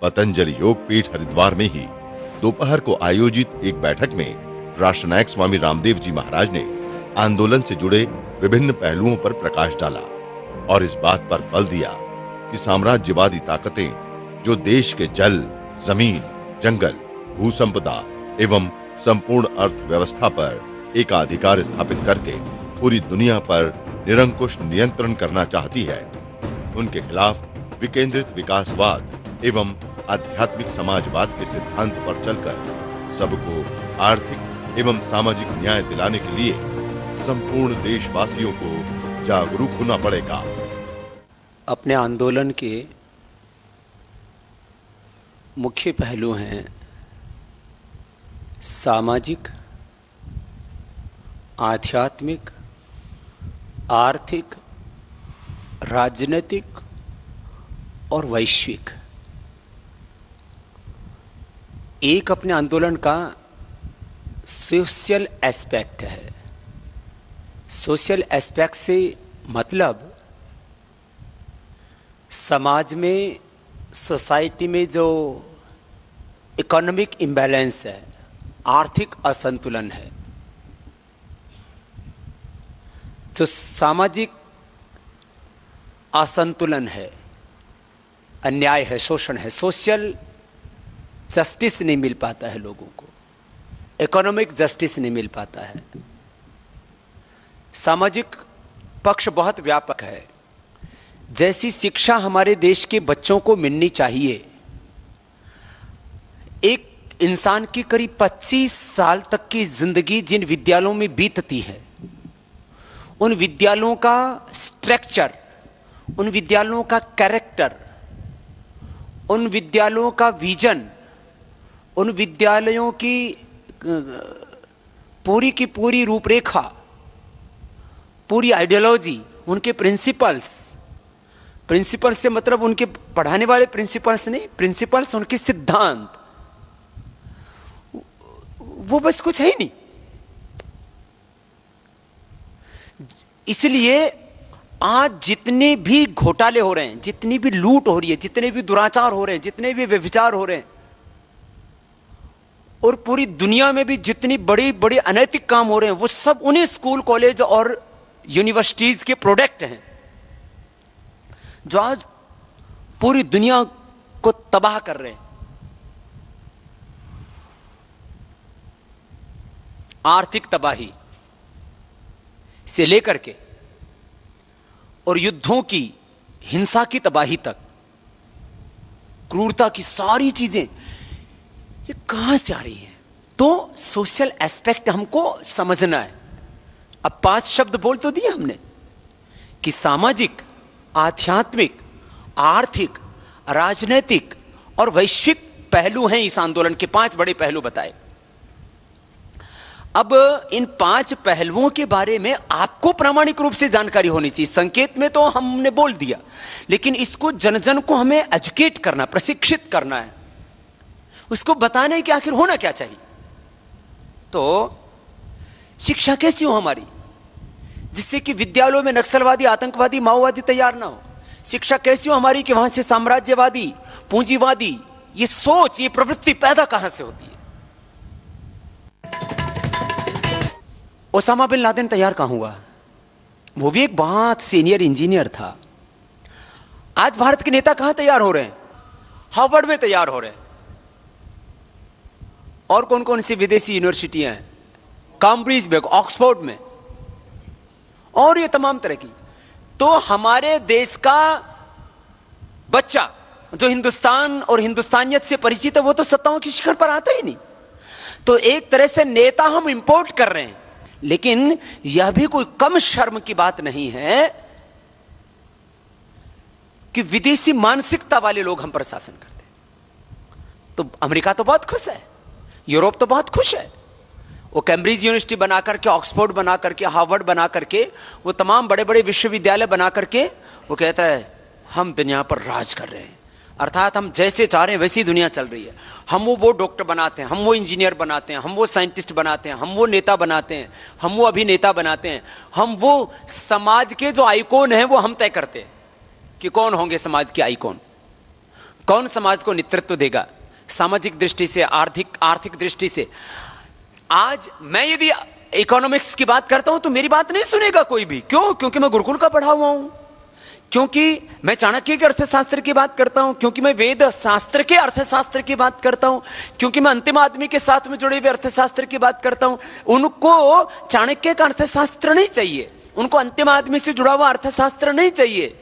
पतंजलि योग पीठ हरिद्वार में ही दोपहर को आयोजित एक बैठक में राष्ट्रनायक स्वामी रामदेव जी महाराज ने आंदोलन से जुड़े विभिन्न पहलुओं पर प्रकाश डाला और इस बात पर बल दिया कि साम्राज्यवादी ताकतें जो देश के जल, जमीन, जंगल, भू संपदा एवं संपूर्ण अर्थव्यवस्था पर एकाधिकार स्थापित करके पूरी दुनिया पर निरंकुश नियंत्रण करना चाहती है, उनके खिलाफ विकेंद्रित विकासवाद एवं आध्यात्मिक समाजवाद के सिद्धांत पर चलकर सबको आर्थिक एवं सामाजिक न्याय दिलाने के लिए संपूर्ण देशवासियों को जागरूक होना पड़ेगा। अपने आंदोलन के मुख्य पहलू हैं सामाजिक, आध्यात्मिक, आर्थिक, राजनीतिक और वैश्विक। एक अपने आंदोलन का सोशल एस्पेक्ट है। सोशल एस्पेक्ट से मतलब समाज में, सोसाइटी में जो इकोनॉमिक इम्बैलेंस है, आर्थिक असंतुलन है, जो सामाजिक असंतुलन है, अन्याय है, शोषण है, सोशल जस्टिस नहीं मिल पाता है लोगों को, इकोनॉमिक जस्टिस नहीं मिल पाता है। सामाजिक पक्ष बहुत व्यापक है। जैसी शिक्षा हमारे देश के बच्चों को मिलनी चाहिए, एक इंसान की करीब 25 साल तक की जिंदगी जिन विद्यालयों में बीतती है, उन विद्यालयों का स्ट्रक्चर, उन विद्यालयों का कैरेक्टर, उन विद्यालयों का विजन, उन विद्यालयों की पूरी रूपरेखा, पूरी आइडियोलॉजी, उनके प्रिंसिपल्स से मतलब उनके पढ़ाने वाले प्रिंसिपल्स नहीं, प्रिंसिपल्स उनके सिद्धांत, वो बस कुछ है ही नहीं। इसलिए आज जितने भी घोटाले हो रहे हैं, जितनी भी लूट हो रही है, जितने भी दुराचार हो रहे हैं, जितने भी व्यभिचार हो रहे हैं, और पूरी दुनिया में भी जितनी बड़ी बड़ी अनैतिक काम हो रहे हैं, वो सब उन्हीं स्कूल, कॉलेज और यूनिवर्सिटीज के प्रोडक्ट हैं जो आज पूरी दुनिया को तबाह कर रहे हैं। आर्थिक तबाही से लेकर के और युद्धों की, हिंसा की तबाही तक, क्रूरता की सारी चीजें ये कहां से आ रही हैं? तो सोशल एस्पेक्ट हमको समझना है। अब 5 शब्द बोल तो दिए हमने कि सामाजिक, आध्यात्मिक, आर्थिक, राजनीतिक और वैश्विक पहलू हैं इस आंदोलन के। 5 बड़े पहलू बताए। अब इन 5 पहलुओं के बारे में आपको प्रामाणिक रूप से जानकारी होनी चाहिए। संकेत में तो हमने बोल दिया, लेकिन इसको जन जन को हमें एजुकेट करना, प्रशिक्षित करना है, उसको बताना है कि आखिर होना क्या चाहिए। तो शिक्षा कैसी हो हमारी, जिससे कि विद्यालयों में नक्सलवादी, आतंकवादी, माओवादी तैयार ना हो। शिक्षा कैसी हो हमारी कि वहां से साम्राज्यवादी, पूंजीवादी ये सोच, ये प्रवृत्ति पैदा कहां से होती है। ओसामा बिन लादेन तैयार कहां हुआ? वो भी एक बहुत सीनियर इंजीनियर था। आज भारत के नेता कहां तैयार हो रहे हैं? हार्वर्ड में तैयार हो रहे हैं। और कौन कौन सी विदेशी यूनिवर्सिटियां हैं? कैम्ब्रिज में, ऑक्सफोर्ड में, और ये तमाम तरह की। तो हमारे देश का बच्चा जो हिंदुस्तान और हिंदुस्तानियत से परिचित है, वो तो सत्ताओं के शिखर पर आता ही नहीं। तो एक तरह से नेता हम इंपोर्ट कर रहे हैं। लेकिन यह भी कोई कम शर्म की बात नहीं है कि विदेशी मानसिकता वाले लोग हम पर शासन करते हैं। तो अमेरिका तो बहुत खुश है, यूरोप तो बहुत खुश है। वो कैम्ब्रिज यूनिवर्सिटी बना करके, ऑक्सफोर्ड बना करके, हार्वर्ड बना करके, वो तमाम बड़े बड़े विश्वविद्यालय बना करके वो कहता है हम दुनिया पर राज कर रहे हैं। अर्थात हम जैसे चाह रहे हैं वैसी दुनिया चल रही है। हम वो डॉक्टर बनाते हैं, हम वो इंजीनियर बनाते हैं, हम वो साइंटिस्ट बनाते हैं, हम वो नेता बनाते हैं, हम वो अभिनेता बनाते हैं, हम वो समाज के जो आइकॉन हैं वो हम तय करते हैं कि कौन होंगे समाज के आइकॉन। कौन समाज को नेतृत्व देगा सामाजिक दृष्टि से, आर्थिक दृष्टि से? आज मैं यदि इकोनॉमिक्स की बात करता हूं तो मेरी बात नहीं सुनेगा कोई भी। क्यों? क्योंकि मैं गुरुकुल का पढ़ा हुआ हूं, क्योंकि मैं चाणक्य के अर्थशास्त्र की बात करता हूं, क्योंकि मैं वेद शास्त्र के अर्थशास्त्र की बात करता हूं, क्योंकि मैं अंतिम आदमी के साथ में जुड़े हुए अर्थशास्त्र की बात करता हूं। उनको चाणक्य का अर्थशास्त्र नहीं चाहिए, उनको अंतिम आदमी से जुड़ा हुआ अर्थशास्त्र नहीं चाहिए,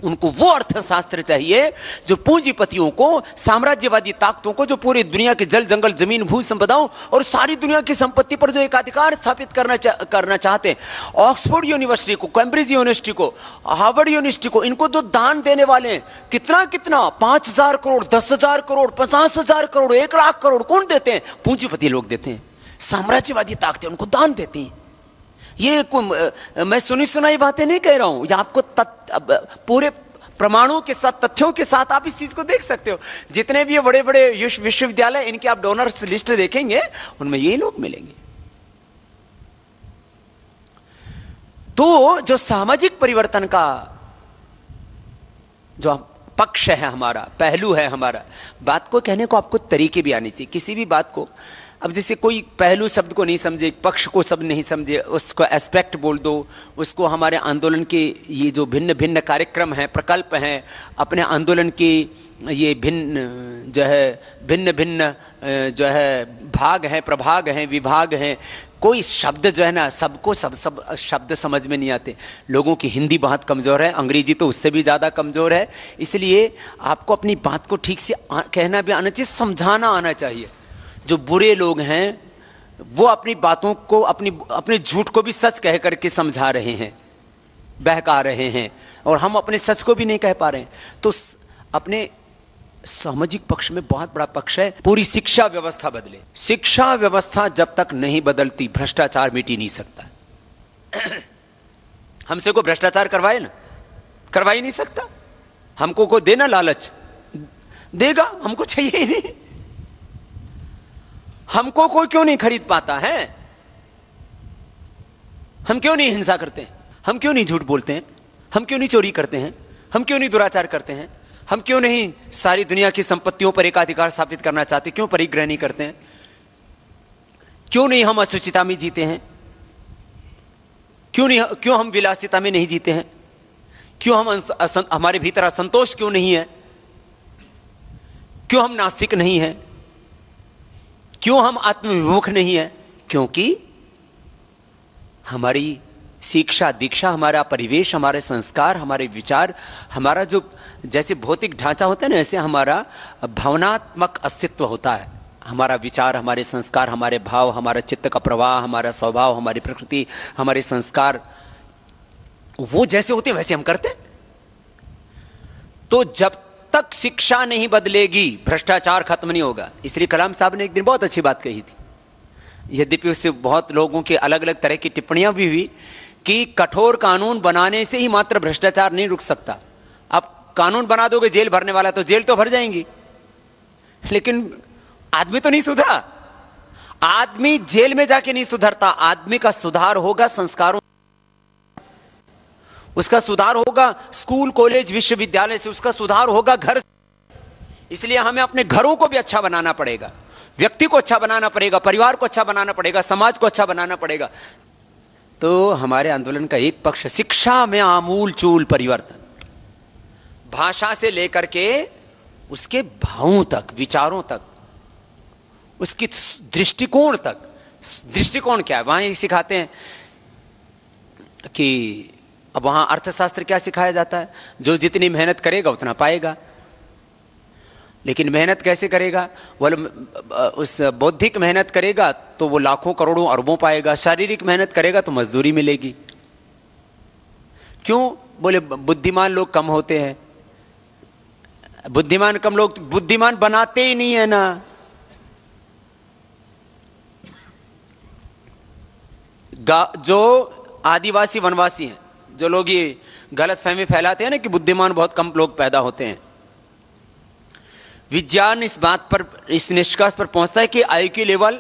उनको वो अर्थशास्त्र चाहिए जो पूंजीपतियों को, साम्राज्यवादी ताकतों को, जो पूरी दुनिया के जल जंगल जमीन भू संपदाओं और सारी दुनिया की संपत्ति पर जो एकाधिकार स्थापित करना चाहते हैं, ऑक्सफोर्ड यूनिवर्सिटी को, कैम्ब्रिज यूनिवर्सिटी को, हार्वर्ड यूनिवर्सिटी को, इनको जो दान देने वाले हैं, कितना 5,000 करोड़, 10,000 करोड़, 50,000 करोड़, 1,00,000 करोड़ कौन देते हैं? पूंजीपति लोग देते हैं, साम्राज्यवादी ताकतें उनको दान देती हैं। ये मैं सुनी सुनाई बातें नहीं कह रहा हूं, ये आपको पूरे प्रमाणों के साथ, तथ्यों के साथ आप इस चीज को देख सकते हो। जितने भी बड़े बड़े विश्वविद्यालय, इनके आप डोनर्स लिस्ट देखेंगे, उनमें ये लोग मिलेंगे। तो जो सामाजिक परिवर्तन का जो पक्ष है हमारा, पहलू है हमारा, बात को कहने को आपको तरीके भी आने चाहिए किसी भी बात को। अब जैसे कोई पहलू शब्द को नहीं समझे, पक्ष को सब नहीं समझे, उसको एस्पेक्ट बोल दो, उसको हमारे आंदोलन के ये जो भिन्न भिन्न कार्यक्रम हैं, प्रकल्प हैं, अपने आंदोलन के ये भिन्न जो है भाग हैं, प्रभाग हैं, विभाग हैं, कोई शब्द जो है ना, सबको सब शब्द समझ में नहीं आते। लोगों की हिंदी बहुत कमज़ोर है, अंग्रेजी तो उससे भी ज़्यादा कमज़ोर है, इसलिए आपको अपनी बात को ठीक से कहना भी आना चाहिए, समझाना आना चाहिए। जो बुरे लोग हैं वो अपनी बातों को, अपने झूठ को भी सच कह करके समझा रहे हैं, बहका रहे हैं, और हम अपने सच को भी नहीं कह पा रहे हैं। तो अपने सामाजिक पक्ष में बहुत बड़ा पक्ष है, पूरी शिक्षा व्यवस्था बदले। शिक्षा व्यवस्था जब तक नहीं बदलती, भ्रष्टाचार मिट ही नहीं सकता। हमसे को भ्रष्टाचार करवाए ना, करवा ही नहीं सकता। हमको को देना लालच, देगा, हमको चाहिए ही नहीं। हमको कोई क्यों नहीं खरीद पाता है? हम क्यों नहीं हिंसा करते हैं? हम क्यों नहीं झूठ बोलते हैं? हम क्यों नहीं चोरी करते हैं? हम क्यों नहीं दुराचार करते हैं? हम क्यों नहीं सारी दुनिया की संपत्तियों पर एकाधिकार स्थापित करना चाहते? क्यों परिग्रह नहीं करते हैं? क्यों नहीं हम अशुचिता में जीते हैं? क्यों हम विलासिता में नहीं जीते हैं? क्यों हम हमारे भीतर असंतोष क्यों नहीं है? क्यों हम नास्तिक नहीं हैं? क्यों हम आत्मविमुख नहीं है? क्योंकि हमारी शिक्षा दीक्षा, हमारा परिवेश, हमारे संस्कार, हमारे विचार, हमारा जो जैसे भौतिक ढांचा होता है ना, ऐसे हमारा भावनात्मक अस्तित्व होता है। हमारा विचार, हमारे संस्कार, हमारे भाव, हमारा चित्त का प्रवाह, हमारा स्वभाव, हमारी प्रकृति, हमारे संस्कार, वो जैसे होते हैं वैसे हम करते हैं। तो जब तक शिक्षा नहीं बदलेगी, भ्रष्टाचार खत्म नहीं होगा। इसलिए कलाम साहब ने एक दिन बहुत अच्छी बात कही थी, यद्यपि उससे बहुत लोगों के अलग अलग तरह की टिप्पणियां भी हुई कि कठोर कानून बनाने से ही मात्र भ्रष्टाचार नहीं रुक सकता। अब कानून बना दोगे जेल भरने वाला, तो जेल तो भर जाएंगी, लेकिन आदमी तो नहीं सुधरा। आदमी जेल में जाके नहीं सुधरता, आदमी का सुधार होगा संस्कारों, उसका सुधार होगा स्कूल कॉलेज विश्वविद्यालय से, उसका सुधार होगा घर से। इसलिए हमें अपने घरों को भी अच्छा बनाना पड़ेगा, व्यक्ति को अच्छा बनाना पड़ेगा, परिवार को अच्छा बनाना पड़ेगा, समाज को अच्छा बनाना पड़ेगा। तो हमारे आंदोलन का एक पक्ष शिक्षा में आमूल चूल परिवर्तन, भाषा से लेकर के उसके भावों तक, विचारों तक, उसकी दृष्टिकोण तक। दृष्टिकोण क्या है? वहां ये सिखाते हैं कि अब वहां अर्थशास्त्र क्या सिखाया जाता है? जो जितनी मेहनत करेगा उतना पाएगा। लेकिन मेहनत कैसे करेगा? बोले उस बौद्धिक मेहनत करेगा तो वो लाखों करोड़ों अरबों पाएगा, शारीरिक मेहनत करेगा तो मजदूरी मिलेगी। क्यों? बोले बुद्धिमान लोग कम होते हैं। बुद्धिमान कम लोग बुद्धिमान बनाते ही नहीं है ना। जो आदिवासी वनवासी हैं, जो लोग ये गलत फहमी फैलाते हैं ना कि बुद्धिमान बहुत कम लोग पैदा होते हैं, विज्ञान इस बात पर, इस निष्कर्ष पर पहुंचता है कि आईक्यू लेवल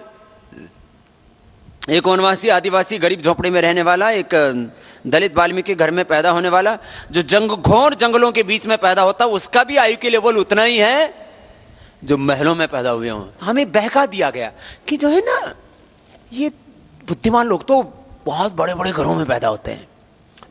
एक वनवासी आदिवासी गरीब झोपड़ी में रहने वाला, एक दलित वाल्मीकि घर में पैदा होने वाला, जो घोर जंगलों के बीच में पैदा होता, उसका भी आयु की लेवल उतना ही है जो महलों में पैदा हुए हों। हमें बहका दिया गया कि जो है ना, ये बुद्धिमान लोग तो बहुत बड़े बड़े घरों में पैदा होते हैं।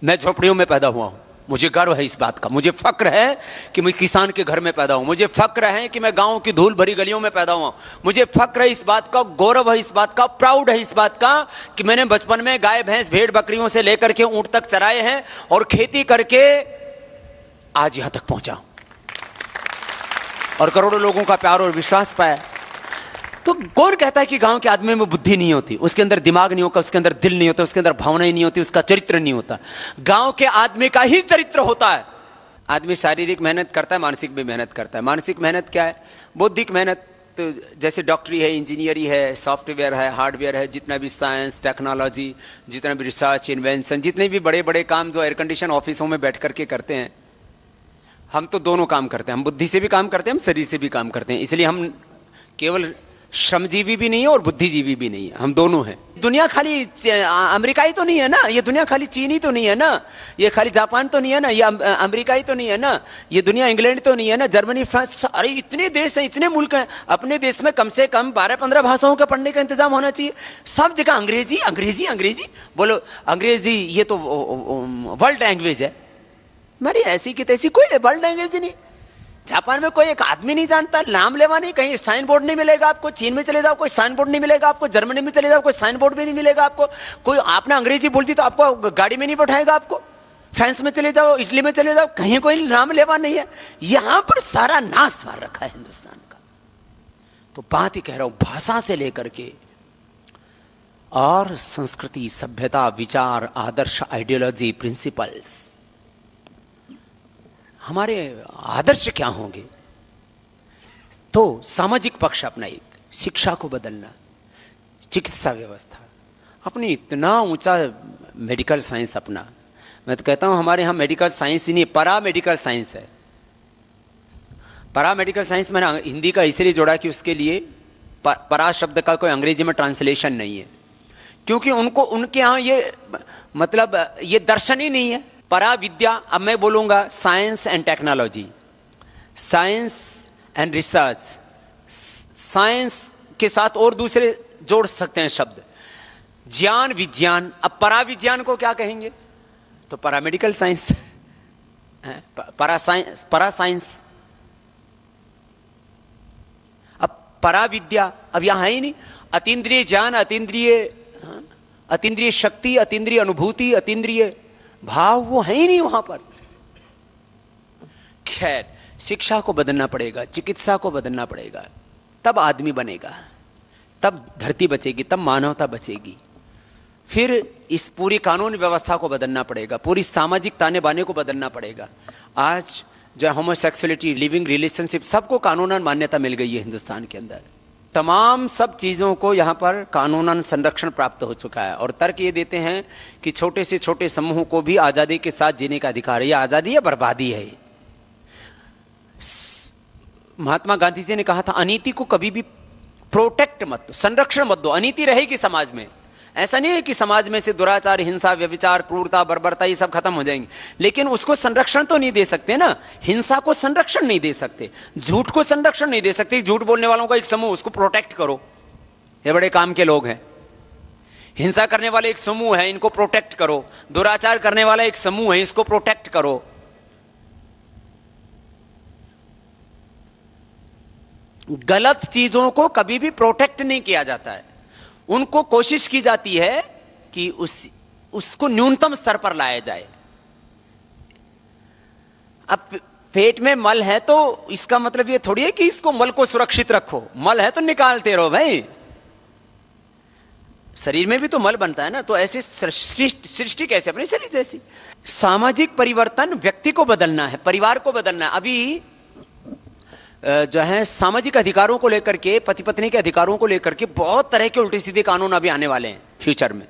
मैं झोपड़ियों में पैदा हुआ हूं, मुझे गर्व है इस बात का, मुझे फक्र है कि मैं किसान के घर में पैदा हूं, मुझे फक्र है कि मैं गांव की धूल भरी गलियों में पैदा हुआ, मुझे फक्र है इस बात का, गौरव है इस बात का, प्राउड है इस बात का कि मैंने बचपन में गाय भैंस भेड़ बकरियों से लेकर के ऊंट तक चराए हैं और खेती करके आज यहां तक पहुंचा और करोड़ों लोगों का प्यार और विश्वास पाया। तो कौन कहता है कि गांव के आदमी में बुद्धि नहीं होती, उसके अंदर दिमाग नहीं होता, उसके अंदर दिल नहीं होता, उसके अंदर भावनाएं नहीं होती, उसका चरित्र नहीं होता? गांव के आदमी का ही चरित्र होता है। आदमी शारीरिक मेहनत करता है, मानसिक भी मेहनत करता है। मानसिक मेहनत क्या है? बौद्धिक मेहनत, तो जैसे डॉक्टरी है, इंजीनियरिंग है, सॉफ्टवेयर है, हार्डवेयर है, जितना भी साइंस टेक्नोलॉजी, जितना भी रिसर्च इन्वेंशन, जितने भी बड़े बड़े काम जो एयर कंडीशन ऑफिसों में बैठ करके करते हैं, हम तो दोनों काम करते हैं। हम बुद्धि से भी काम करते हैं, हम शरीर से भी काम करते हैं। इसलिए हम केवल श्रमजीवी भी नहीं है और बुद्धिजीवी भी नहीं है, हम दोनों हैं। दुनिया खाली अमेरिकाई तो नहीं है ना, ये दुनिया खाली चीनी तो नहीं है ना, ये खाली जापान तो नहीं है ना, ये अमेरिकाई तो नहीं है ना, ये दुनिया इंग्लैंड तो नहीं है ना, जर्मनी फ्रांस, अरे इतने देश हैं, इतने मुल्क हैं। अपने देश में कम से कम 12-15 भाषाओं के पढ़ने का इंतजाम होना चाहिए। सब जगह अंग्रेजी अंग्रेजी अंग्रेजी बोलो, अंग्रेजी ये तो वर्ल्ड लैंग्वेज है। मेरी ऐसी की तैसी कोई वर्ल्ड लैंग्वेज नहीं। जापान में कोई एक आदमी नहीं जानता, नाम लेवा नहीं, कहीं साइन बोर्ड नहीं मिलेगा आपको। चीन में चले जाओ, कोई साइन बोर्ड नहीं मिलेगा आपको। जर्मनी में चले जाओ, कोई साइन बोर्ड भी नहीं मिलेगा आपको। कोई आपने अंग्रेजी बोलती तो आपको गाड़ी में नहीं बैठाएगा आपको। फ्रांस में चले जाओ, इटली में चले जाओ, कहीं कोई नाम लेवा नहीं है। यहां पर सारा नाश मार रखा है हिंदुस्तान का। तो बात ही कह रहा हूं, भाषा से लेकर के और संस्कृति, सभ्यता, विचार, आदर्श, आइडियोलॉजी, प्रिंसिपल्स, हमारे आदर्श क्या होंगे? तो सामाजिक पक्ष अपना, एक शिक्षा को बदलना, चिकित्सा व्यवस्था अपनी, इतना ऊंचा मेडिकल साइंस अपना। मैं तो कहता हूं हमारे यहां मेडिकल साइंस ही नहीं, परा मेडिकल साइंस है। परा मेडिकल साइंस मैंने हिंदी का इसलिए जोड़ा कि उसके लिए परा शब्द का कोई अंग्रेजी में ट्रांसलेशन नहीं है, क्योंकि उनके यहां ये मतलब ये दर्शन ही नहीं है। परा विद्या, अब मैं बोलूंगा science and technology, science and research, science के साथ और दूसरे जोड़ सकते हैं शब्द, ज्ञान विज्ञान। अब परा विज्ञान को क्या कहेंगे? तो पैरामेडिकल साइंस, परा साइंस। अब परा विद्या अब यहां है ही नहीं। अतीन्द्रिय ज्ञान, अतीन्द्रिय शक्ति, अतीन्द्रिय अनुभूति, अतीन्द्रिय भाव, वो है ही नहीं वहां पर। खैर, शिक्षा को बदलना पड़ेगा, चिकित्सा को बदलना पड़ेगा, तब आदमी बनेगा, तब धरती बचेगी, तब मानवता बचेगी। फिर इस पूरी कानून व्यवस्था को बदलना पड़ेगा, पूरी सामाजिक ताने बाने को बदलना पड़ेगा। आज जो होमोसेक्सुअलिटी, लिविंग रिलेशनशिप, सबको कानूनन मान्यता मिल गई है हिंदुस्तान के अंदर। तमाम सब चीज़ों को यहाँ पर कानूनन संरक्षण प्राप्त हो चुका है। और तर्क ये देते हैं कि छोटे से छोटे समूह को भी आज़ादी के साथ जीने का अधिकार है। ये आज़ादी है, बर्बादी है। महात्मा गांधी जी ने कहा था, अनीति को कभी भी प्रोटेक्ट मत दो, संरक्षण मत दो। अनीति रहेगी समाज में, ऐसा नहीं है कि समाज में से दुराचार, हिंसा, व्यभिचार, क्रूरता, बर्बरता ये सब खत्म हो जाएंगे, लेकिन उसको संरक्षण तो नहीं दे सकते ना। हिंसा को संरक्षण नहीं दे सकते, झूठ को संरक्षण नहीं दे सकते। झूठ बोलने वालों का एक समूह, उसको प्रोटेक्ट करो, ये बड़े काम के लोग हैं। हिंसा करने वाले एक समूह है, इनको प्रोटेक्ट करो। दुराचार करने वाला एक समूह है, इसको प्रोटेक्ट करो। गलत चीजों को कभी भी प्रोटेक्ट नहीं किया जाता है, उनको कोशिश की जाती है कि उसको न्यूनतम स्तर पर लाया जाए। अब पेट में मल है तो इसका मतलब ये थोड़ी है कि इसको मल को सुरक्षित रखो। मल है तो निकालते रहो भाई, शरीर में भी तो मल बनता है ना। तो ऐसे सृष्टि कैसे अपने शरीर जैसी। सामाजिक परिवर्तन, व्यक्ति को बदलना है, परिवार को बदलना है। अभी जो है सामाजिक अधिकारों को लेकर के, पति पत्नी के अधिकारों को लेकर के बहुत तरह के उल्टे सीधे कानून अभी आने वाले हैं फ्यूचर में।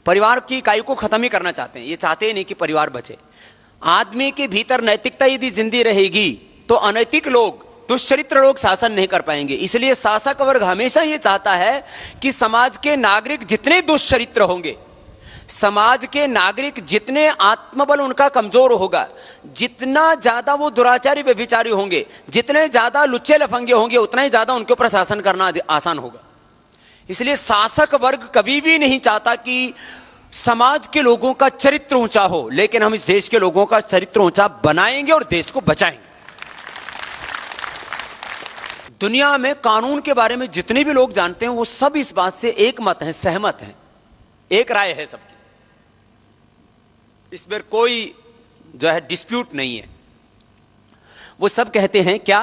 परिवार की इकाई को खत्म ही करना चाहते हैं, ये चाहते ही नहीं कि परिवार बचे। आदमी के भीतर नैतिकता यदि जिंदी रहेगी तो अनैतिक लोग दुष्चरित्र लोग शासन नहीं कर पाएंगे। इसलिए शासक वर्ग हमेशा ये चाहता है कि समाज के नागरिक जितने दुष्चरित्र होंगे, समाज के नागरिक जितने आत्मबल उनका कमजोर होगा, जितना ज्यादा वो दुराचारी व्यभिचारी होंगे, जितने ज्यादा लुच्चे लफंगे होंगे, उतना ही ज्यादा उनके ऊपर शासन करना आसान होगा। इसलिए शासक वर्ग कभी भी नहीं चाहता कि समाज के लोगों का चरित्र ऊंचा हो, लेकिन हम इस देश के लोगों का चरित्र ऊंचा बनाएंगे और देश को बचाएंगे। दुनिया में कानून के बारे में जितने भी लोग जानते हैं वो सब इस बात से एक मत हैं, सहमत हैं, एक राय है सबकी, इसमें कोई जो है डिस्प्यूट नहीं है। वो सब कहते हैं क्या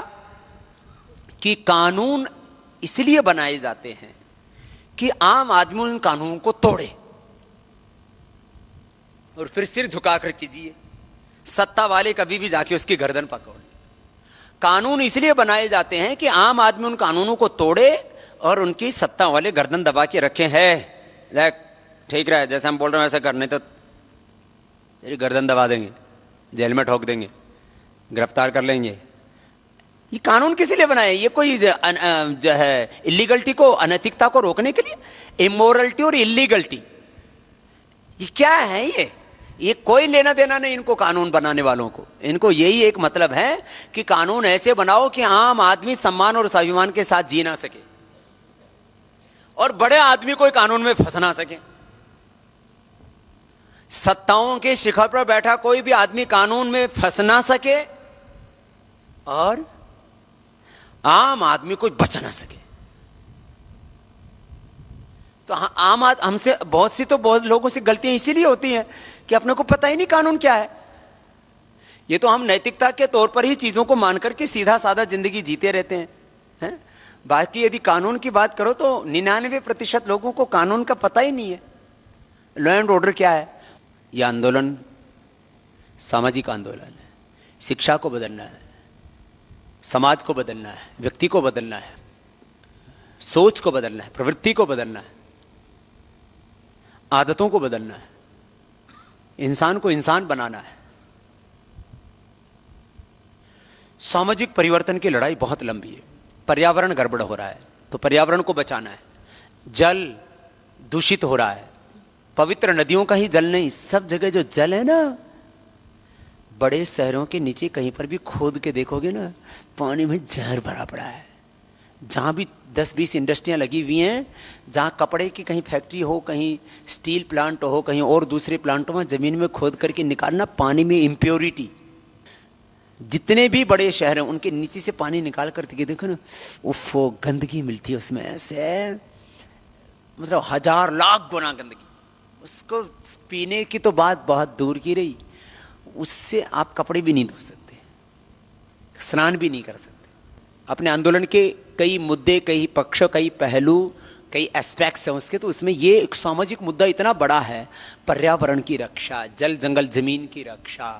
कि कानून इसलिए बनाए जाते हैं कि आम आदमी उन कानूनों को तोड़े और फिर सिर झुकाकर कीजिए, सत्ता वाले कभी भी जाके उसकी गर्दन पकड़। कानून इसलिए बनाए जाते हैं कि आम आदमी उन कानूनों को तोड़े और उनकी सत्ता वाले गर्दन दबा के रखे हैं, ठीक रहा है जैसे हम बोल रहे हैं वैसा करने तो तेरी गर्दन दबा देंगे, जेल में ठोक देंगे, गिरफ्तार कर लेंगे। ये कानून किस लिए बनाए? ये कोई जो है इलीगलिटी को, अनैतिकता को रोकने के लिए? इमोरलिटी और इलीगलिटी ये क्या है? ये कोई लेना देना नहीं इनको कानून बनाने वालों को। इनको यही एक मतलब है कि कानून ऐसे बनाओ कि आम आदमी सम्मान और स्वाभिमान के साथ जी ना सके और बड़े आदमी कोई कानून में फंस ना सके। सत्ताओं के शिखर पर बैठा कोई भी आदमी कानून में फंस ना सके और आम आदमी कोई बच ना सके। तो हमसे बहुत लोगों से गलतियां इसीलिए होती हैं कि अपने को पता ही नहीं कानून क्या है। ये तो हम नैतिकता के तौर पर ही चीजों को मान करके सीधा साधा जिंदगी जीते रहते हैं। बाकी यदि कानून की बात करो तो 99% लोगों को कानून का पता ही नहीं है। लॉ एंड ऑर्डर क्या है? यह आंदोलन सामाजिक आंदोलन है। शिक्षा को बदलना है, समाज को बदलना है, व्यक्ति को बदलना है, सोच को बदलना है, प्रवृत्ति को बदलना है, आदतों को बदलना है, इंसान को इंसान बनाना है। सामाजिक परिवर्तन की लड़ाई बहुत लंबी है। पर्यावरण गड़बड़ हो रहा है तो पर्यावरण को बचाना है। जल दूषित हो रहा है, पवित्र नदियों का ही जल नहीं, सब जगह जो जल है ना, बड़े शहरों के नीचे कहीं पर भी खोद के देखोगे ना, पानी में जहर भरा पड़ा है। जहाँ भी 10-20 इंडस्ट्रियाँ लगी हुई हैं, जहाँ कपड़े की कहीं फैक्ट्री हो, कहीं स्टील प्लांट हो, कहीं और दूसरे प्लांटों में ज़मीन में खोद करके निकालना पानी में इम्प्योरिटी। जितने भी बड़े शहर हैं उनके नीचे से पानी निकाल कर देखो ना, उफ वो गंदगी मिलती है उसमें, ऐसे मतलब 1000 लाख गुना गंदगी। उसको पीने की तो बात बहुत दूर की रही, उससे आप कपड़े भी नहीं धो सकते, स्नान भी नहीं कर सकते। अपने आंदोलन के कई मुद्दे, कई पक्ष, कई पहलू, कई एस्पेक्ट्स हैं उसके, तो उसमें ये एक सामाजिक मुद्दा इतना बड़ा है। पर्यावरण की रक्षा, जल जंगल जमीन की रक्षा,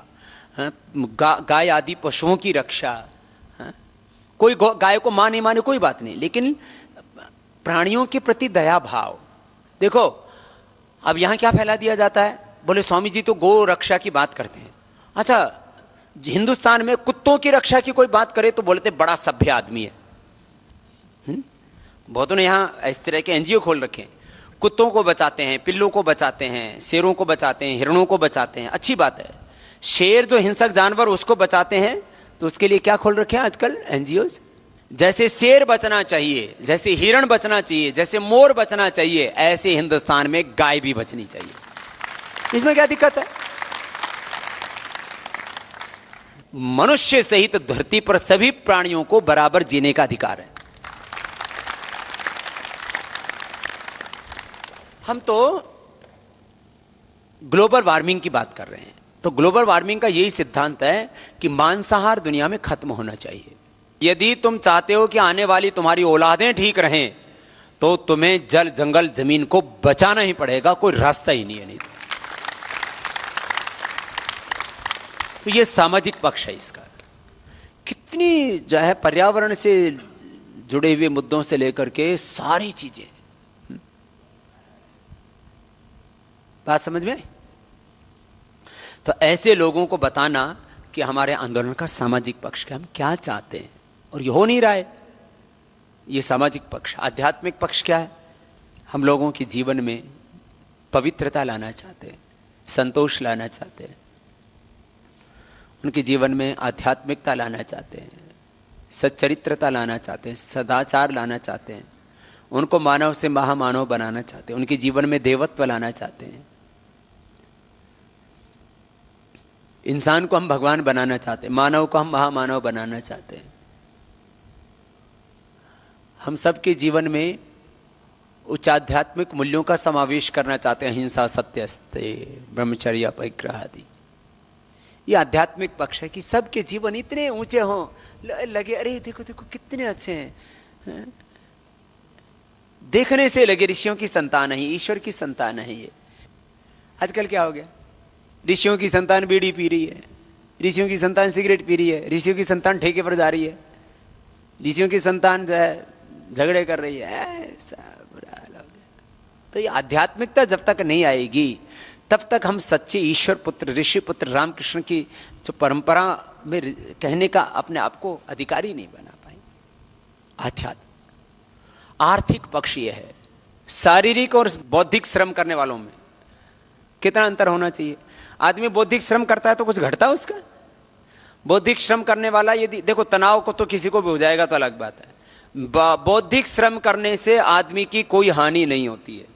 गाय आदि पशुओं की रक्षा। कोई गाय को मां नहीं माने कोई बात नहीं, लेकिन प्राणियों के प्रति दया भाव। देखो अब यहां क्या फैला दिया जाता है, बोले स्वामी जी तो गौ रक्षा की बात करते हैं। अच्छा, हिंदुस्तान में कुत्तों की रक्षा की कोई बात करे तो बोलते बड़ा सभ्य आदमी है। बहुतों ने यहां इस तरह के एनजीओ खोल रखे हैं, कुत्तों को बचाते हैं, पिल्लों को बचाते हैं, शेरों को बचाते हैं, हिरणों को बचाते हैं। अच्छी बात है। शेर जो हिंसक जानवर उसको बचाते हैं, तो उसके लिए क्या खोल रखे हैं आजकल एनजीओज? जैसे शेर बचना चाहिए, जैसे हिरण बचना चाहिए, जैसे मोर बचना चाहिए, ऐसे हिंदुस्तान में गाय भी बचनी चाहिए। इसमें क्या दिक्कत है? मनुष्य सहित धरती पर सभी प्राणियों को बराबर जीने का अधिकार है। हम तो ग्लोबल वार्मिंग की बात कर रहे हैं, तो ग्लोबल वार्मिंग का यही सिद्धांत है कि मांसाहार दुनिया में खत्म होना चाहिए। यदि तुम चाहते हो कि आने वाली तुम्हारी औलादें ठीक रहें, तो तुम्हें जल जंगल जमीन को बचाना ही पड़ेगा, कोई रास्ता ही नहीं है। नहीं तो ये सामाजिक पक्ष है इसका। कितनी जो है पर्यावरण से जुड़े हुए मुद्दों से लेकर के सारी चीजें, बात समझ में आई? तो ऐसे लोगों को बताना कि हमारे आंदोलन का सामाजिक पक्ष क्या, हम क्या चाहते हैं, और ये हो नहीं रहा है। ये सामाजिक पक्ष। आध्यात्मिक पक्ष क्या है? हम लोगों के जीवन में पवित्रता लाना चाहते हैं, संतोष लाना चाहते हैं, उनके जीवन में आध्यात्मिकता लाना चाहते हैं, सच्चरित्रता लाना चाहते हैं, सदाचार लाना चाहते हैं, उनको मानव से महामानव बनाना चाहते हैं, उनके जीवन में देवत्व लाना चाहते हैं। इंसान को हम भगवान बनाना चाहते हैं, मानव को हम महामानव बनाना चाहते हैं। हम सबके जीवन में उच्च आध्यात्मिक मूल्यों का समावेश करना चाहते हैं, हिंसा, सत्य, अस्तेय, ब्रह्मचर्य, परिग्रह आदि। ये आध्यात्मिक पक्ष है कि सबके जीवन इतने ऊंचे हों, लगे अरे देखो देखो कितने अच्छे हैं, देखने से लगे ऋषियों की संतान है, ईश्वर की संतान है। ये आजकल क्या हो गया? ऋषियों की संतान बीड़ी पी रही है, ऋषियों की संतान सिगरेट पी रही है, ऋषियों की संतान ठेके पर जा रही है, ऋषियों की संतान जो है झगड़े कर रही है। ऐसा बुरा हाल हो गया। तो ये आध्यात्मिकता जब तक नहीं आएगी तब तक हम सच्चे ईश्वर पुत्र, ऋषि पुत्र रामकृष्ण की जो परंपरा में कहने का अपने आप को अधिकारी नहीं बना पाएंगे। आध्यात्म। आर्थिक पक्ष ये है, शारीरिक और बौद्धिक श्रम करने वालों में कितना अंतर होना चाहिए? आदमी बौद्धिक श्रम करता है तो कुछ घटता है उसका? बौद्धिक श्रम करने वाला यदि देखो, तनाव को तो किसी को भी हो जाएगा तो अलग बात है। बौद्धिक श्रम करने से आदमी की कोई हानि नहीं होती है।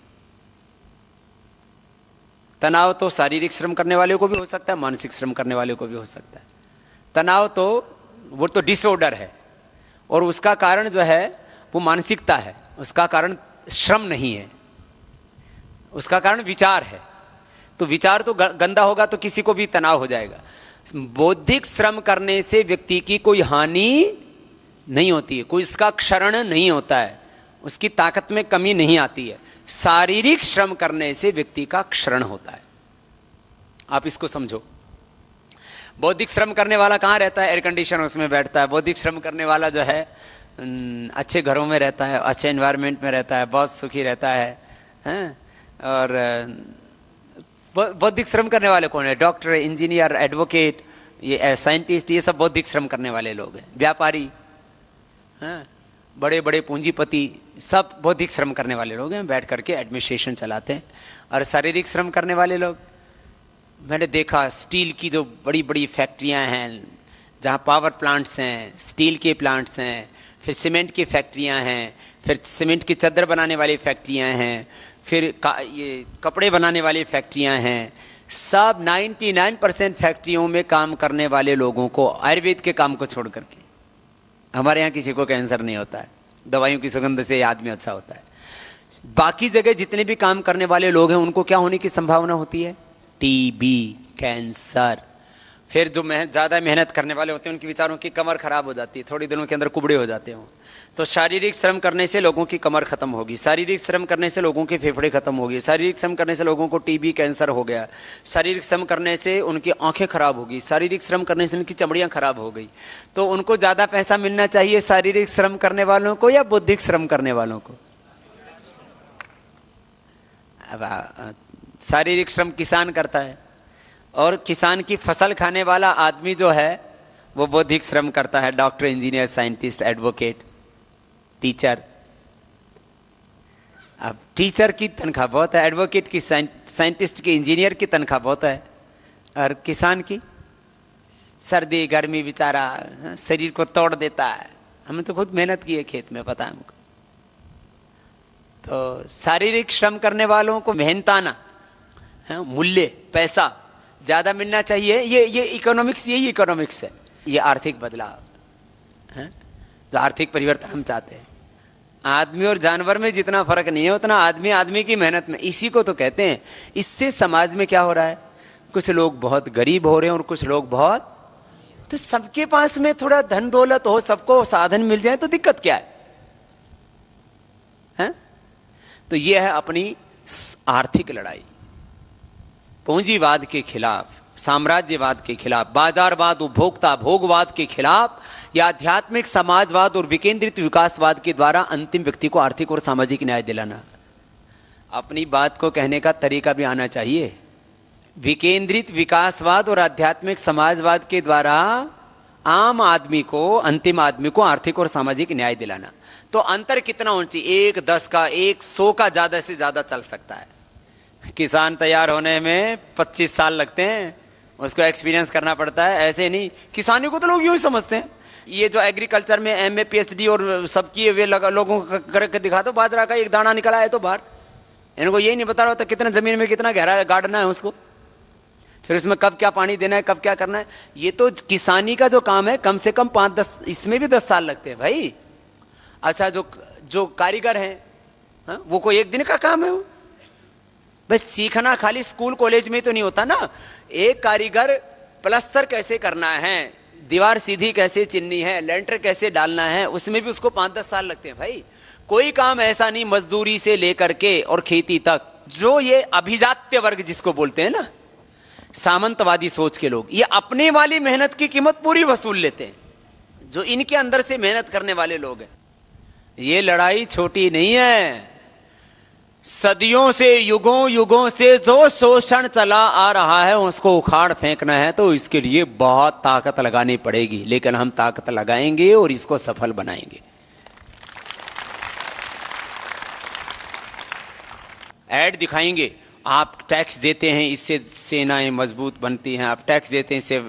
तनाव तो शारीरिक श्रम करने वाले को भी हो सकता है, मानसिक श्रम करने वाले को भी हो सकता है। तनाव तो वो तो डिसऑर्डर है और उसका कारण जो है वो मानसिकता है, उसका कारण श्रम नहीं है, उसका कारण विचार है। तो विचार तो गंदा होगा तो किसी को भी तनाव हो जाएगा। बौद्धिक श्रम करने से व्यक्ति की कोई हानि नहीं होती है, कोई इसका क्षरण नहीं होता है, उसकी ताकत में कमी नहीं आती है। शारीरिक श्रम करने से व्यक्ति का क्षरण होता है। आप इसको समझो। बौद्धिक श्रम करने वाला कहाँ रहता है? एयर कंडीशन उसमें बैठता है। बौद्धिक श्रम करने वाला जो है अच्छे घरों में रहता है, अच्छे एनवायरनमेंट में रहता है, बहुत सुखी रहता है, हैं? और बौद्धिक श्रम करने वाले कौन है? डॉक्टर, इंजीनियर, एडवोकेट, ये साइंटिस्ट, ये सब बौद्धिक श्रम करने वाले लोग हैं। व्यापारी, हैं? बड़े बड़े पूंजीपति, सब बौद्धिक श्रम करने वाले लोग हैं, बैठ करके एडमिनिस्ट्रेशन चलाते हैं। और शारीरिक श्रम करने वाले लोग, मैंने देखा स्टील की जो बड़ी बड़ी फैक्ट्रियां हैं, जहाँ पावर प्लांट्स हैं, स्टील के प्लांट्स हैं, फिर सीमेंट की फैक्ट्रियां हैं, फिर सीमेंट की चादर बनाने वाली फैक्ट्रियां हैं, फिर ये कपड़े बनाने वाली फैक्ट्रियां हैं। सब 99% फैक्ट्रियों में काम करने वाले लोगों को, आयुर्वेद के काम को छोड़ करके, हमारे यहाँ किसी को कैंसर नहीं होता है, दवाइयों की सुगंध से आदमी अच्छा होता है। बाकी जगह जितने भी काम करने वाले लोग हैं उनको क्या होने की संभावना होती है? TB, cancer. फिर जो ज़्यादा मेहनत करने वाले होते हैं उनकी विचारों की कमर खराब हो जाती है, थोड़ी दिनों के अंदर कुबड़े हो जाते हैं। तो शारीरिक श्रम करने से लोगों की कमर खत्म होगी, शारीरिक श्रम करने से लोगों के फेफड़े खत्म होगी, शारीरिक श्रम करने से लोगों को टीबी, कैंसर हो गया, शारीरिक श्रम करने से उनकी आंखें खराब होगी, शारीरिक श्रम करने से उनकी चमड़ियाँ खराब हो गई। तो उनको ज़्यादा पैसा मिलना चाहिए शारीरिक श्रम करने वालों को या बौद्धिक श्रम करने वालों को? अब शारीरिक श्रम किसान करता है और किसान की फसल खाने वाला आदमी जो है वो बौद्धिक श्रम करता है। Doctor, engineer, scientist, advocate, teacher. अब टीचर की तनख्वाह बहुत है, एडवोकेट की, साइंटिस्ट की, इंजीनियर की तनख्वाह बहुत है, और किसान की सर्दी गर्मी बेचारा शरीर को तोड़ देता है। हमने तो खुद मेहनत की है खेत में, पता है हमको। तो शारीरिक श्रम करने वालों को मेहनताना मूल्य, पैसा ज़्यादा मिलना चाहिए। ये इकोनॉमिक्स, यही इकोनॉमिक्स है, ये आर्थिक बदलाव है जो आर्थिक परिवर्तन हम चाहते हैं। आदमी और जानवर में जितना फर्क नहीं है उतना आदमी आदमी की मेहनत में, इसी को तो कहते हैं। इससे समाज में क्या हो रहा है? कुछ लोग बहुत गरीब हो रहे हैं और कुछ लोग बहुत, तो सबके पास में थोड़ा धन दौलत हो, सबको साधन मिल जाए तो दिक्कत क्या है? तो यह है अपनी आर्थिक लड़ाई। पूंजीवाद के खिलाफ, साम्राज्यवाद के खिलाफ, बाजारवाद, उपभोक्ता भोगवाद के खिलाफ, या आध्यात्मिक समाजवाद और विकेंद्रित विकासवाद के द्वारा अंतिम व्यक्ति को आर्थिक और सामाजिक न्याय दिलाना। अपनी बात को कहने का तरीका भी आना चाहिए। विकेंद्रित विकासवाद और आध्यात्मिक समाजवाद के द्वारा आम आदमी को, अंतिम आदमी को आर्थिक और सामाजिक न्याय दिलाना। तो अंतर कितना होना चाहिए? 1 10 का, 1 100 का ज्यादा से ज्यादा चल सकता है। किसान तैयार होने में 25 साल लगते हैं, उसको एक्सपीरियंस करना पड़ता है। ऐसे नहीं, किसानी को तो लोग यूं ही समझते हैं। ये जो एग्रीकल्चर में MA PhD और सब किए हुए लोगों को करके दिखा दो, बाजरा का एक दाना निकला है तो बाहर, इनको यही नहीं बता रहा होता कितना जमीन में कितना गहरा गाड़ना है उसको, फिर उसमें कब क्या पानी देना है, कब क्या करना है। ये तो किसानी का जो काम है कम से कम 5-10, इसमें भी 10 साल लगते हैं भाई। अच्छा, जो कारीगर हैं, हाँ, वो कोई एक दिन का काम है वो? बस सीखना खाली स्कूल कॉलेज में तो नहीं होता ना। एक कारीगर प्लास्टर कैसे करना है, दीवार सीधी कैसे चिननी है, लेंटर कैसे डालना है, उसमें भी उसको 5-10 साल लगते हैं भाई। कोई काम ऐसा नहीं मजदूरी से लेकर के और खेती तक, जो ये अभिजात्य वर्ग जिसको बोलते हैं ना, सामंतवादी सोच के लोग, ये अपने वाली मेहनत की कीमत पूरी वसूल लेते हैं। जो इनके अंदर से मेहनत करने वाले लोग हैं, ये लड़ाई छोटी नहीं है। सदियों से, युगों युगों से जो शोषण चला आ रहा है उसको उखाड़ फेंकना है, तो इसके लिए बहुत ताकत लगानी पड़ेगी। लेकिन हम ताकत लगाएंगे और इसको सफल बनाएंगे। ऐड दिखाएंगे, आप टैक्स देते हैं इससे सेनाएं मजबूत बनती हैं, आप टैक्स देते हैं इससे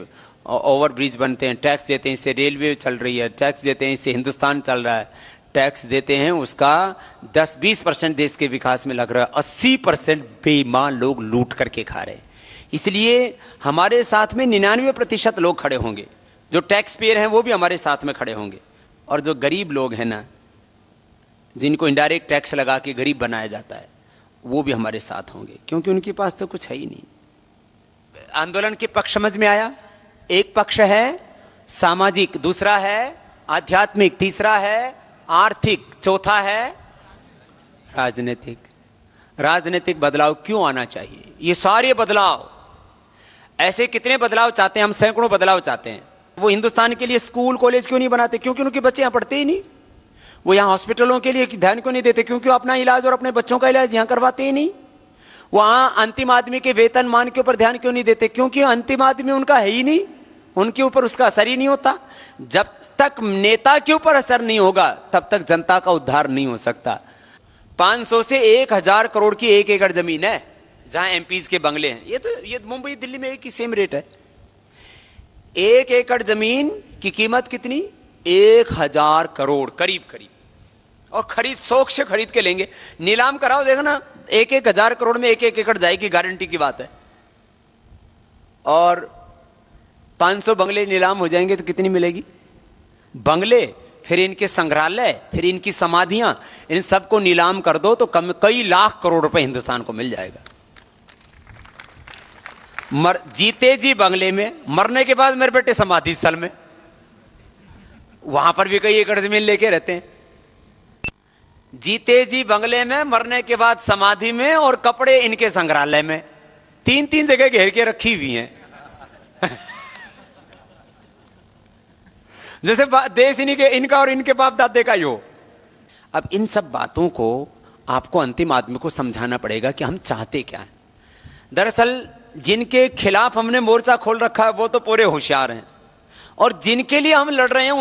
ओवरब्रिज बनते हैं, टैक्स देते हैं इससे रेलवे चल रही है, टैक्स देते हैं इससे हिंदुस्तान चल रहा है, टैक्स देते हैं उसका 10-20% देश के विकास में लग रहा है, 80% बेईमान लोग लूट करके खा रहे हैं। इसलिए हमारे साथ में 99% लोग खड़े होंगे, जो टैक्स पेयर हैं वो भी हमारे साथ में खड़े होंगे, और जो गरीब लोग हैं ना, जिनको इनडायरेक्ट टैक्स लगा के गरीब बनाया जाता है, वो भी हमारे साथ होंगे, क्योंकि उनके पास तो कुछ है ही नहीं। आंदोलन के पक्ष समझ में आया? एक पक्ष है सामाजिक, दूसरा है आध्यात्मिक, तीसरा है आर्थिक, चौथा है राजनीतिक। राजनीतिक बदलाव क्यों आना चाहिए? ये सारे बदलाव, ऐसे कितने बदलाव चाहते हैं हम, सैकड़ों बदलाव चाहते हैं। वो हिंदुस्तान के लिए स्कूल कॉलेज क्यों नहीं बनाते? क्योंकि उनके बच्चे यहां पढ़ते ही नहीं। वो यहाँ हॉस्पिटलों के लिए ध्यान क्यों नहीं देते? क्योंकि वो अपना इलाज और अपने बच्चों का इलाज यहाँ करवाते ही नहीं। वहां अंतिम आदमी के वेतन मान के ऊपर ध्यान क्यों नहीं देते? क्योंकि अंतिम आदमी उनका है ही नहीं, उनके ऊपर उसका असर ही नहीं होता। जब तक नेता के ऊपर असर नहीं होगा तब तक जनता का उद्धार नहीं हो सकता। 500 से 1000 करोड़ की 1 एकड़ जमीन है जहां MPs के बंगले हैं। ये मुंबई दिल्ली में एक ही सेम रेट है। 1 एकड़ जमीन की कीमत कितनी? 1000 करोड़ करीब करीब। और खरीद शौक से खरीद के लेंगे, नीलाम कराओ, देखना 1-1000 करोड़ में 1 एकड़ जाएगी, गारंटी की बात है। और 500 बंगले नीलाम हो जाएंगे तो कितनी मिलेगी? बंगले, फिर इनके संग्रहालय, फिर इनकी समाधियां, इन सबको नीलाम कर दो तो कई लाख करोड़ रुपए हिंदुस्तान को मिल जाएगा। जीते जी बंगले में, मरने के बाद मेरे बेटे समाधि स्थल में, वहां पर भी कई एकड़ जमीन लेके रहते हैं। जीते जी बंगले में, मरने के बाद समाधि में, और कपड़े इनके संग्रहालय में, 3-3 जगह घेर के रखी हुई हैं। जैसे देश इनका और इनके बाप दादे का ही हो। अब इन सब बातों को आपको अंतिम आदमी को समझाना पड़ेगा कि हम चाहते क्या हैं। दरअसल जिनके खिलाफ हमने मोर्चा खोल रखा है वो तो पूरे होशियार हैं, और जिनके लिए हम लड़ रहे हैं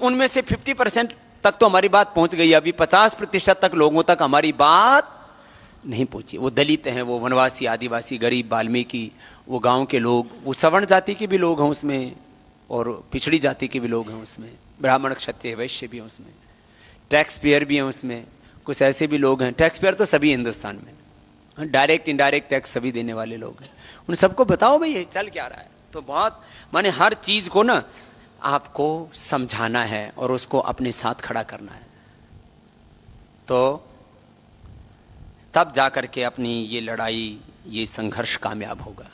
उनमें से 50% तक तो हमारी बात पहुंच गई है। अभी 50% तक लोगों तक हमारी बात नहीं पहुंची। वो दलित हैं, वो वनवासी, आदिवासी, गरीब, वाल्मीकि, वो गांव के लोग, वो सवर्ण जाति के भी लोग हैं उसमें, और पिछड़ी जाति के भी लोग हैं उसमें, ब्राह्मण, क्षत्रिय, वैश्य भी हैं उसमें, टैक्स पेयर भी हैं उसमें, कुछ ऐसे भी लोग हैं। टैक्स पेयर तो सभी हिंदुस्तान में, डायरेक्ट इनडायरेक्ट टैक्स सभी देने वाले लोग हैं। उन सबको बताओ भाई ये चल क्या रहा है। तो बहुत माने हर चीज को ना आपको समझाना है और उसको अपने साथ खड़ा करना है, तो तब जाकर के अपनी ये लड़ाई, ये संघर्ष कामयाब होगा।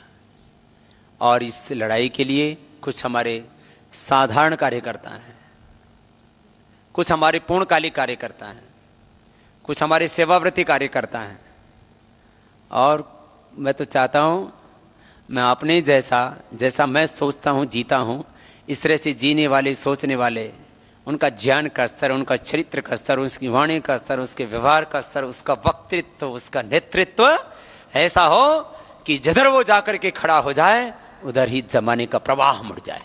और इस लड़ाई के लिए कुछ हमारे साधारण कार्यकर्ता हैं, कुछ हमारे पूर्णकालिक कार्यकर्ता हैं, कुछ हमारे सेवाव्रती कार्यकर्ता हैं, और मैं तो चाहता हूँ मैं अपने जैसा मैं सोचता हूँ, जीता हूँ, इस तरह से जीने वाले, सोचने वाले, उनका ज्ञान का स्तर, उनका चरित्र का स्तर, उसकी वाणी का स्तर, उसके व्यवहार का स्तर, उसका वक्तृत्व, उसका नेतृत्व ऐसा हो कि जिधर वो जाकर के खड़ा हो जाए उधर ही जमाने का प्रवाह मुड़ जाए।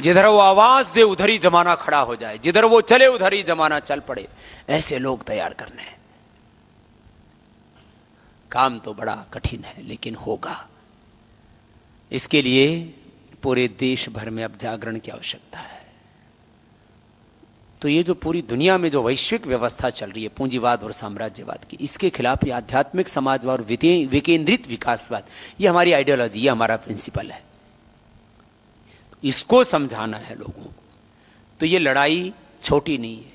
जिधर वो आवाज दे उधर ही जमाना खड़ा हो जाए, जिधर वो चले उधर ही जमाना चल पड़े, ऐसे लोग तैयार करने हैं। काम तो बड़ा कठिन है लेकिन होगा। इसके लिए पूरे देश भर में अब जागरण की आवश्यकता है। तो ये जो पूरी दुनिया में जो वैश्विक व्यवस्था चल रही है पूंजीवाद और साम्राज्यवाद की, इसके खिलाफ ये आध्यात्मिक समाजवाद और विकेंद्रित विकासवाद, ये हमारी आइडियोलॉजी, ये हमारा प्रिंसिपल है। इसको समझाना है लोगों को। तो ये लड़ाई छोटी नहीं है,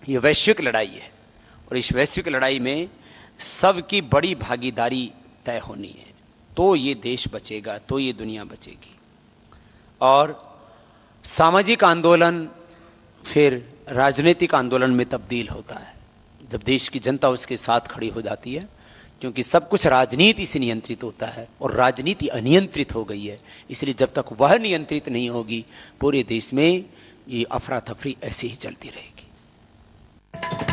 ये वैश्विक लड़ाई है और इस वैश्विक लड़ाई में सबकी बड़ी भागीदारी तय होनी है, तो ये देश बचेगा, तो ये दुनिया बचेगी। और सामाजिक आंदोलन फिर राजनीतिक आंदोलन में तब्दील होता है जब देश की जनता उसके साथ खड़ी हो जाती है, क्योंकि सब कुछ राजनीति से नियंत्रित होता है और राजनीति अनियंत्रित हो गई है। इसलिए जब तक वह नियंत्रित नहीं होगी पूरे देश में ये अफरा तफरी ऐसे ही चलती रहेगी।